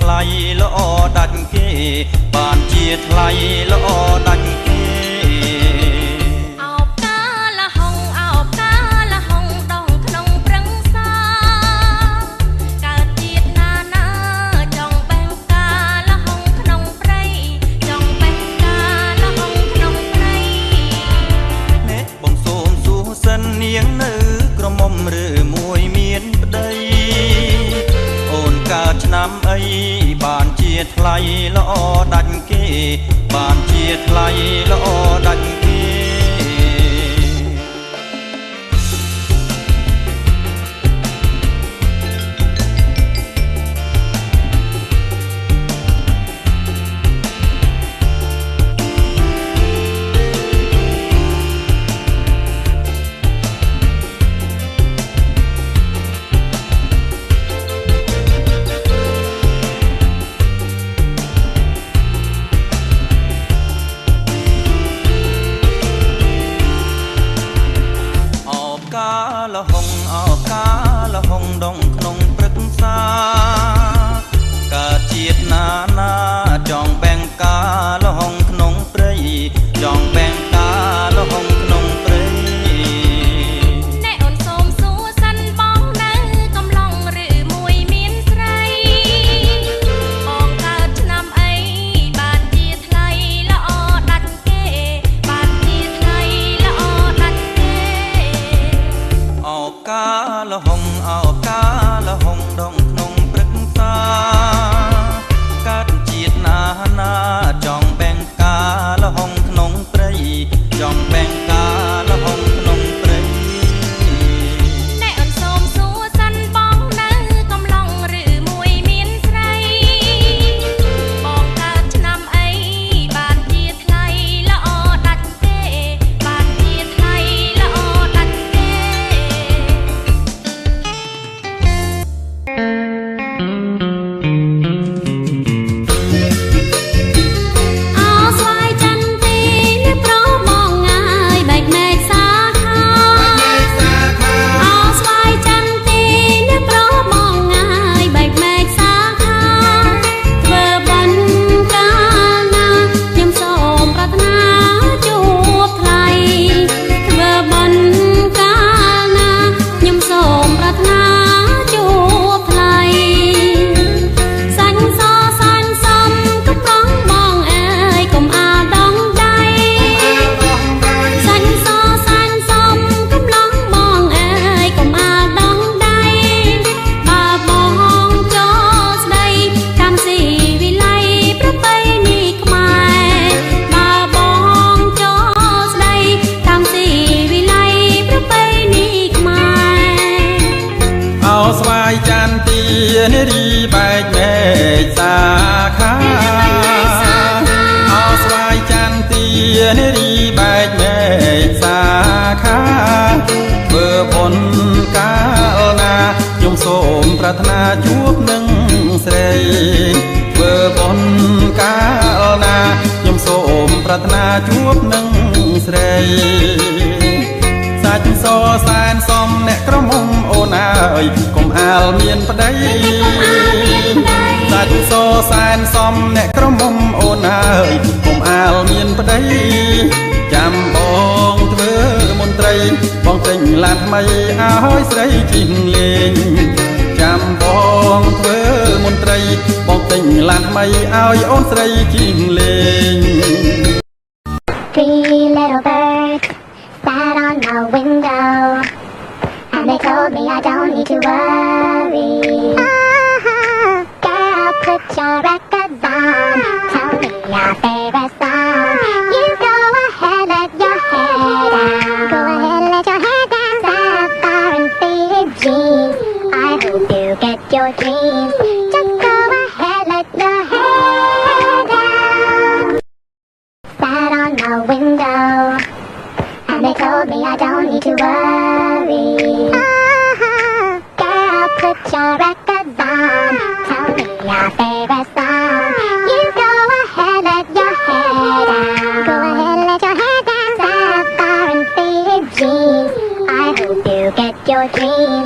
ថ្លៃល្អដាច់គេបានជាថ្លៃល្អដាច់គេអោបកាលហុងអោបកាលហុងដងក្នុងប្រឹងសាកើតជាតិណាណាចង់បេះកាលហុងក្នុងព្រៃចង់បេះកាលហុងក្នុងព្រៃនេះបងសូមសួរសិននាងនៅក្រមុំឬមួយមានប្តីអូនកើតឆ្នាំអីបានជាថ្លៃល្អដាច់គេបានជាថ្លៃល្អដាច់គេលហុងអោកាលហុងដងក្នុងព្រឹក្សាកើតជាតិណាណាចង់បែងកាលហុងក្នុងព្រៃចង់បែងកាលហុងក្នុងព្រៃអ្នកអូនសូមសួរសិនបងនៅកំឡុងឬមួយមានស្រីបងកើតឆ្នាំអីបានជាថ្លៃល្អដាច់គេបានជាថ្លៃល្អដាច់គេអោកាលហុងអោកាលហុងដងក្នុងព្រឹក្សាកើតជាតិណាណាចង់បែងកាលហុងក្នុងព្រៃចង់បែងកាលហុងក្នុងព្រៃអ្នកអូនសូមសួរសិនបងនៅកំឡុងឬមួយមានស្រីបងកើតឆ្នាំអីបានជាថ្លៃល្អដាច់គេបានជាថ្លៃល្អដាច់គេស្វាយចន្ទទីនារីបែកមែកសាខាអោស្វាយចន្ទទីនារីបែកមែកសាខាធ្វើបុណ្យកាលណាខ្ញុំសូមប្រាថ្នាជួបនឹងស្រីធ្វើបុណ្យកាលណាខ្ញុំសូមប្រាថ្នាជួបនឹងស្រីសាច់សសែនសំអ្នកក្រមុំអូនអើយកុំអាលមានប្តីសាច់សសែនសំអ្នកក្រមុំអូនអើយកុំអាលមានប្តីចាំបងធ្វើមន្ត្រីបងទិញឡានថ្មីឲ្យស្រីជិះលេងចាំបងធ្វើមន្ត្រីបងទិញឡានថ្មីឲ្យអូនស្រីជិះលេង Three little birds sat on my window and they told me I don't need to worry. Girl, put your records on, tell me your favorite song. You go ahead, let your hair down. Go ahead, let your hair down. Sapphire and faded jeans, I hope you get your dreams. Just go ahead, let your hair down. Sat on my window and they told me I don't need to worry. Girl, put your records on, tell me your favorite song. You go ahead, let your hair down. Go ahead, let your hair down. Sapphire and faded jeans, I hope you get your dreams.